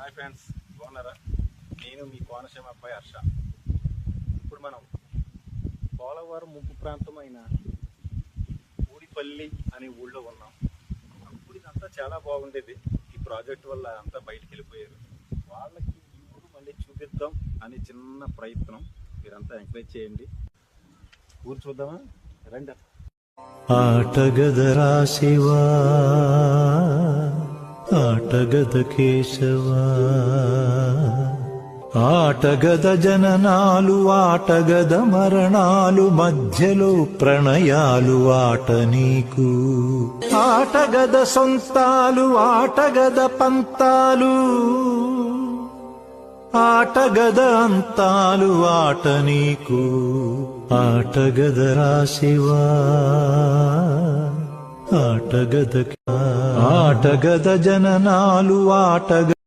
Hi friends, బాగున్నారా? నేను మీ కోనసీమ అబ్బాయి హర్ష. ఇప్పుడు మనం పోలవరం ముంపు ప్రాంతమైన ఊడిపల్లి అనే ఊళ్ళో ఉన్నాం. అప్పుడు ఇదంతా చాలా బాగుండేది. ఈ ప్రాజెక్ట్ వల్ల అంతా బయటికి వెళ్ళిపోయారు. వాళ్ళకి ఈ ఊరు మళ్ళీ చూపిద్దాం అనే చిన్న ప్రయత్నం. మీరంతా ఎంకరేజ్ చేయండి. ఊరు చూద్దామా? రండి. ఆటగద రాశివా, ఆటగద కేశవా, ఆటగద జననాలు, ఆటగద మరణాలు, మధ్యలో ప్రణయాలు ఆట నీకు. ఆటగద సొంతాలు, ఆటగద పంతాలు, ఆటగద అంతాలు ఆట నీకు. ఆటగద రాశివా, ఆటగద జననాలు, ఆటగద